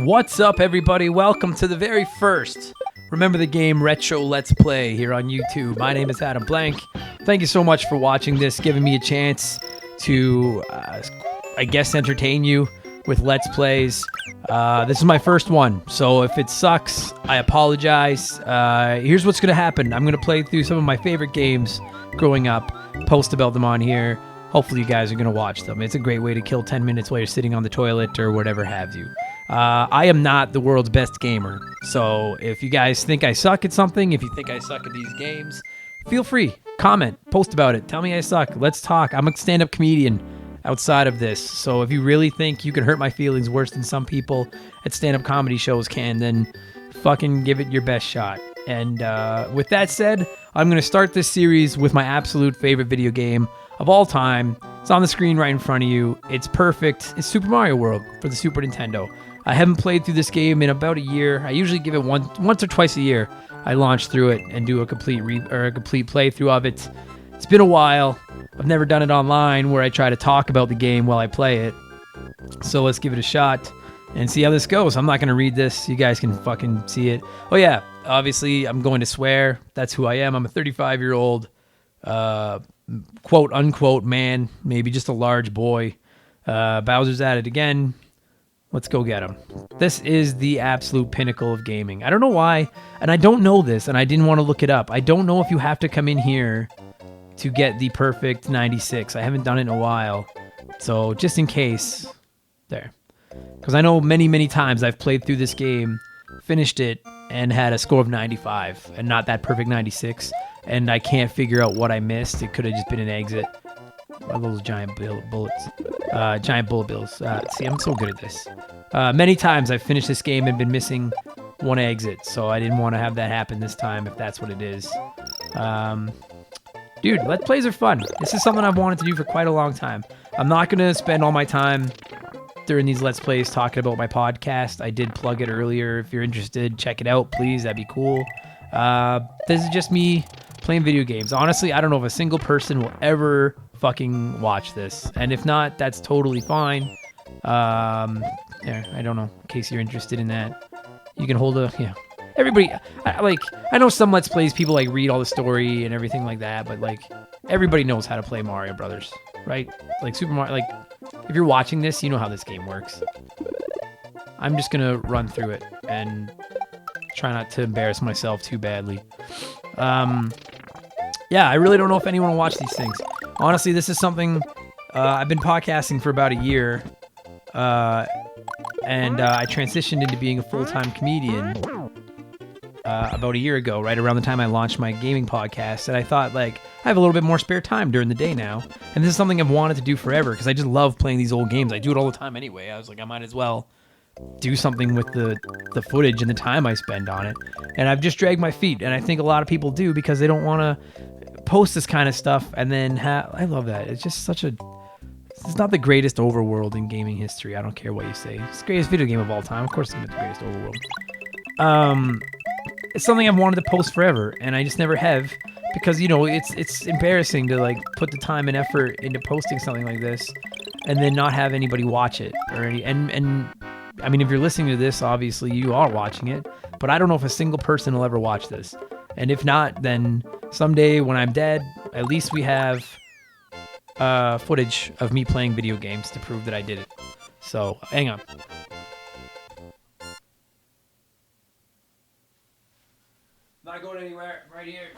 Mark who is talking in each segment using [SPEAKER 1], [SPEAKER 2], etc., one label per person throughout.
[SPEAKER 1] What's up, everybody? Welcome to the very first Remember the Game Retro Let's Play here on YouTube. My name is Adam Blank. Thank you so much for watching this, giving me a chance to, I guess, entertain you with Let's Plays. This is my first one, so if it sucks, I apologize. Here's what's going to happen. I'm going to play through some of my favorite games growing up, post about them on here. Hopefully you guys are going to watch them. It's a great way to kill 10 minutes while you're sitting on the toilet or whatever have you. I am not the world's best gamer, so if you guys think I suck at something, if you think I suck at these games, feel free. Comment, post about it, tell me I suck. Let's talk. I'm a stand-up comedian outside of this, so if you really think you can hurt my feelings worse than some people at stand-up comedy shows can, then fucking give it your best shot. And with that said, I'm going to start this series with my absolute favorite video game of all time. It's on the screen right in front of you. It's perfect. It's Super Mario World for the Super Nintendo. I haven't played through this game in about a year. I usually give it once or twice a year. I launch through it and do a complete playthrough of it. It's been a while. I've never done it online where I try to talk about the game while I play it. So let's give it a shot and see how this goes. I'm not going to read this. You guys can fucking see it. Oh yeah, obviously I'm going to swear. That's who I am. I'm a 35-year-old quote unquote man, maybe just a large boy. Bowser's at it again. Let's go get him. This is the absolute pinnacle of gaming. I don't know why, and I don't know this, and I didn't want to look it up. I don't know if you have to come in here to get the perfect 96. I haven't done it in a while, so just in case, there. Because I know many times I've played through this game, finished it, and had a score of 95, and not that perfect 96, and I can't figure out what I missed. It could have just been an exit. What are those giant bullets? Giant bullet bills. See, I'm so good at this. Many times I've finished this game and been missing one exit, so I didn't want to have that happen this time, if that's what it is. Dude, Let's Plays are fun. This is something I've wanted to do for quite a long time. I'm not going to spend all my time during these Let's Plays talking about my podcast. I did plug it earlier. If you're interested, check it out, please. That'd be cool. This is just me playing video games. Honestly, I don't know if a single person will ever fucking watch this, and if not, that's totally fine. I don't know, in case you're interested in that, you can hold everybody, I know some Let's Plays people like read all the story and everything like that, but like everybody knows how to play Mario Brothers, right? Like Super Mario, like if you're watching this, you know how this game works. I'm just gonna run through it and try not to embarrass myself too badly. Yeah, I really don't know if anyone will watch these things. Honestly, this is something I've been podcasting for about a year, and I transitioned into being a full-time comedian about a year ago, right around the time I launched my gaming podcast, and I thought, like, I have a little bit more spare time during the day now, and this is something I've wanted to do forever, because I just love playing these old games. I do it all the time anyway. I was like, I might as well do something with the footage and the time I spend on it, and I've just dragged my feet, and I think a lot of people do because they don't want to post this kind of stuff and then I love that. It's just it's not the greatest overworld in gaming history. I don't care what you say. It's the greatest video game of all time. Of course it's not the greatest overworld. It's something I've wanted to post forever, and I just never have, because, you know, it's embarrassing to, like, put the time and effort into posting something like this and then not have anybody watch it and I mean, if you're listening to this, obviously you are watching it, but I don't know if a single person will ever watch this. And if not, then someday when I'm dead, at least we have footage of me playing video games to prove that I did it. So, hang on. Not going anywhere, right here.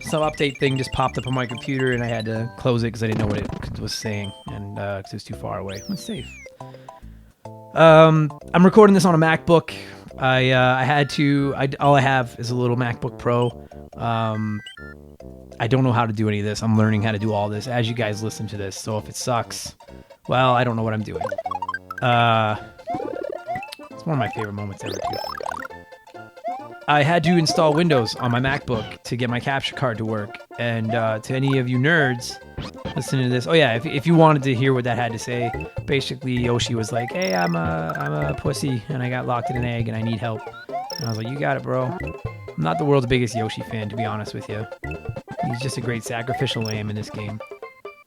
[SPEAKER 1] Some update thing just popped up on my computer, and I had to close it because I didn't know what it was saying, and because it was too far away. It's safe. I'm recording this on a MacBook. All I have is a little MacBook Pro. I don't know how to do any of this. I'm learning how to do all this as you guys listen to this. So if it sucks, well, I don't know what I'm doing. It's one of my favorite moments ever, too. I had to install Windows on my MacBook to get my capture card to work. And to any of you nerds listening to this, oh yeah, if you wanted to hear what that had to say, basically Yoshi was like, hey, I'm a pussy and I got locked in an egg and I need help. And I was like, you got it, bro. I'm not the world's biggest Yoshi fan, to be honest with you. He's just a great sacrificial lamb in this game.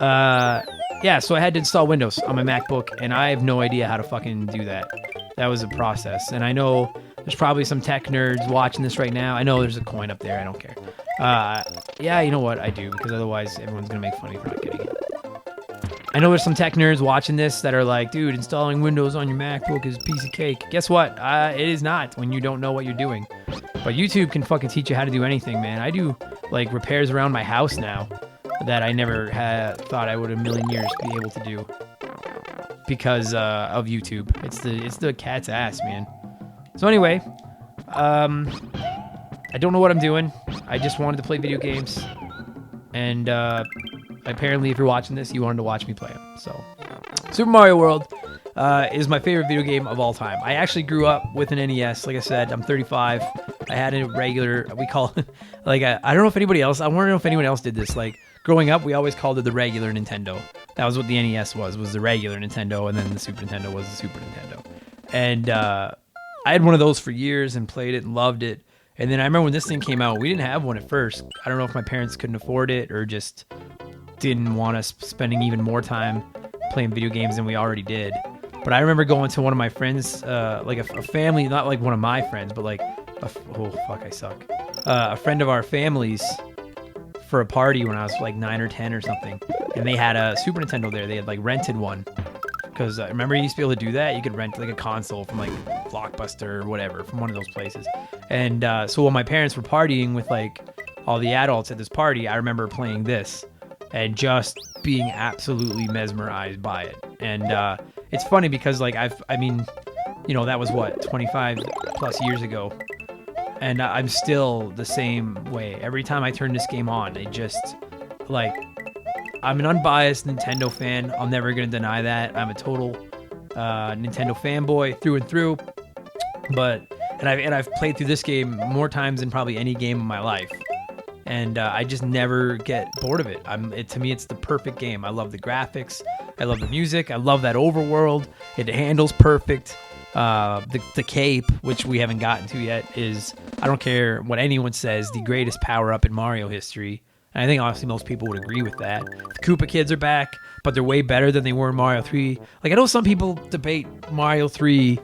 [SPEAKER 1] Yeah, so I had to install Windows on my MacBook, and I have no idea how to fucking do that. That was a process. And I know there's probably some tech nerds watching this right now. I know there's a coin up there. I don't care. Yeah, you know what? I do, because otherwise everyone's going to make fun of me for not getting it. I know there's some tech nerds watching this that are like, dude, installing Windows on your MacBook is a piece of cake. Guess what? It is not when you don't know what you're doing. But YouTube can fucking teach you how to do anything, man. I do, like, repairs around my house now that I never had thought I would in a million years be able to do because of YouTube. It's the cat's ass, man. So anyway, I don't know what I'm doing. I just wanted to play video games. And apparently, if you're watching this, you wanted to watch me play them. So, Super Mario World is my favorite video game of all time. I actually grew up with an NES. Like I said, I'm 35. I had a regular, we call it, like, I don't know if anybody else, I want to know if anyone else did this. Like, growing up, we always called it the regular Nintendo. That was what the NES was the regular Nintendo, and then the Super Nintendo was the Super Nintendo. And I had one of those for years and played it and loved it. And then I remember when this thing came out, we didn't have one at first. I don't know if my parents couldn't afford it or just didn't want us spending even more time playing video games than we already did. But I remember going to one of my friends, like a family, not like one of my friends, but like, oh fuck, I suck. A friend of our family's for a party when I was like 9 or 10 or something. And they had a Super Nintendo there. They had like rented one. Because I remember you used to be able to do that. You could rent like a console from like Blockbuster or whatever, from one of those places. And so when my parents were partying with like all the adults at this party, I remember playing this and just being absolutely mesmerized by it. And it's funny because like I mean, you know, that was what, 25 plus years ago. And I'm still the same way. Every time I turn this game on, it just, like, I'm an unbiased Nintendo fan. I'm never going to deny that. I'm a total Nintendo fanboy through and through. And I've played through this game more times than probably any game in my life. And I just never get bored of it. To me, it's the perfect game. I love the graphics. I love the music. I love that overworld. It handles perfect. The cape, which we haven't gotten to yet, is, I don't care what anyone says, the greatest power-up in Mario history. And I think honestly most people would agree with that. The Koopa kids are back, but they're way better than they were in Mario 3. Like, I know some people debate Mario 3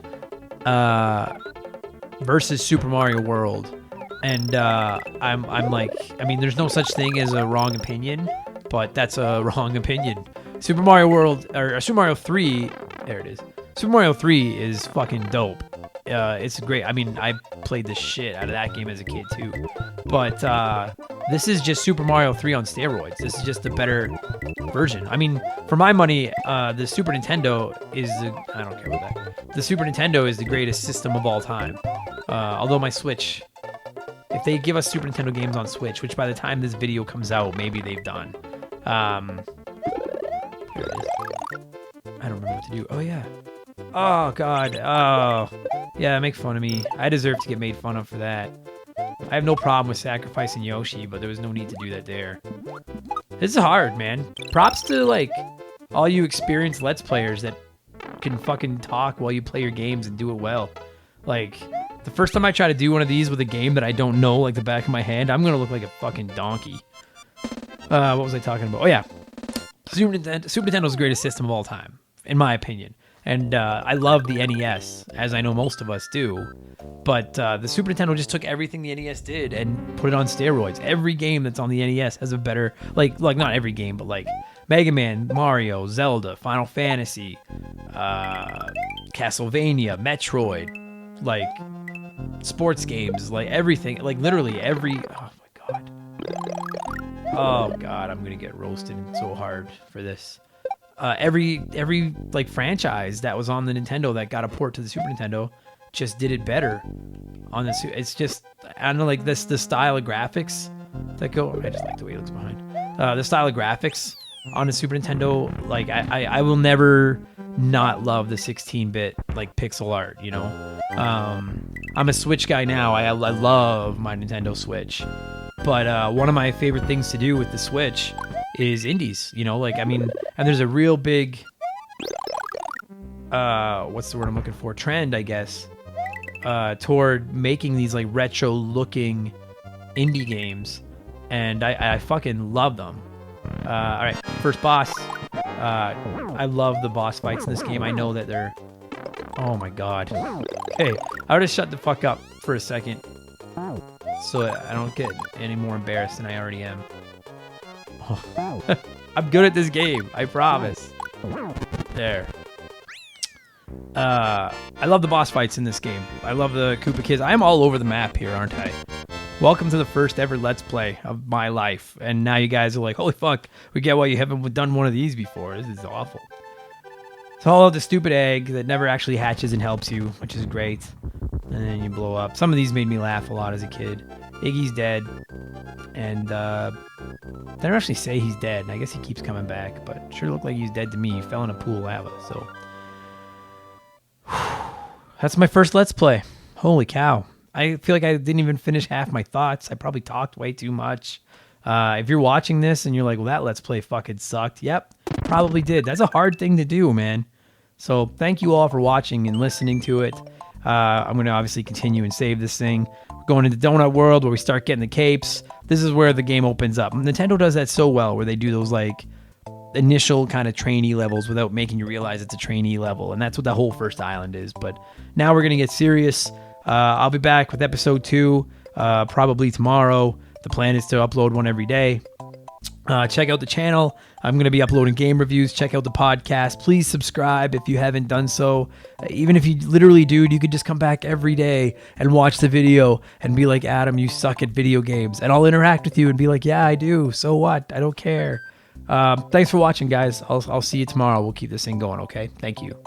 [SPEAKER 1] versus Super Mario World. And I'm like, I mean, there's no such thing as a wrong opinion, but that's a wrong opinion. Super Mario World, or Super Mario 3, there it is. Super Mario 3 is fucking dope. It's great. I mean, I played the shit out of that game as a kid too. But this is just Super Mario 3 on steroids. This is just a better version. I mean, for my money, the Super Nintendo is I don't care about that. The Super Nintendo is the greatest system of all time. Although my Switch, if they give us Super Nintendo games on Switch, which by the time this video comes out, maybe they've done. Here it is. I don't remember what to do. Oh, yeah. Oh, God. Oh. Yeah, make fun of me. I deserve to get made fun of for that. I have no problem with sacrificing Yoshi, but there was no need to do that there. This is hard, man. Props to, like, all you experienced Let's Players that can fucking talk while you play your games and do it well. Like, the first time I try to do one of these with a game that I don't know, like the back of my hand, I'm gonna look like a fucking donkey. What was I talking about? Oh, yeah. Super Nintendo's the greatest system of all time, in my opinion. And I love the NES, as I know most of us do. But the Super Nintendo just took everything the NES did and put it on steroids. Every game that's on the NES has a better, like not every game, but like Mega Man, Mario, Zelda, Final Fantasy, Castlevania, Metroid, like sports games, like everything, like literally every. Oh my god. Oh god, I'm gonna get roasted so hard for this. Every like franchise that was on the Nintendo that got a port to the Super Nintendo just did it better on this. It's just, I don't know, like the style of graphics that go. I just like the way it looks behind. The style of graphics on the Super Nintendo, like I will never not love the 16-bit like pixel art. You know, I'm a Switch guy now. I love my Nintendo Switch, but one of my favorite things to do with the Switch is indies, you know, like, I mean, and there's a real big, what's the word I'm looking for? Trend, I guess, toward making these, like, retro-looking indie games, and I fucking love them. Alright, first boss. I love the boss fights in this game. I know that they're Oh my god. Okay, I would have shut the fuck up for a second so I don't get any more embarrassed than I already am. Oh. I'm good at this game, I promise. There. I love the boss fights in this game. I love the Koopa Kids. I'm all over the map here, aren't I? Welcome to the first ever Let's Play of my life. And now you guys are like, holy fuck, we get why you haven't done one of these before. This is awful. It's all the stupid egg that never actually hatches and helps you, which is great. And then you blow up. Some of these made me laugh a lot as a kid. Iggy's dead. And they don't actually say he's dead. I guess he keeps coming back, but it sure looked like he's dead to me. He fell in a pool of lava, so... That's my first Let's Play. Holy cow. I feel like I didn't even finish half my thoughts. I probably talked way too much. If you're watching this and you're like, well, that Let's Play fucking sucked. Yep, probably did. That's a hard thing to do, man. So thank you all for watching and listening to it. I'm going to obviously continue and save this thing. We're going into Donut World where we start getting the capes. This is where the game opens up. Nintendo does that so well where they do those like initial kind of trainee levels without making you realize it's a trainee level. And that's what the whole first island is. But now we're going to get serious. I'll be back with episode 2 probably tomorrow. The plan is to upload one every day. Check out the channel. I'm going to be uploading game reviews. Check out the podcast. Please subscribe if you haven't done so. Even if you literally, dude, you could just come back every day and watch the video and be like, Adam, you suck at video games. And I'll interact with you and be like, yeah, I do. So what? I don't care. Thanks for watching, guys. I'll see you tomorrow. We'll keep this thing going, okay? Thank you.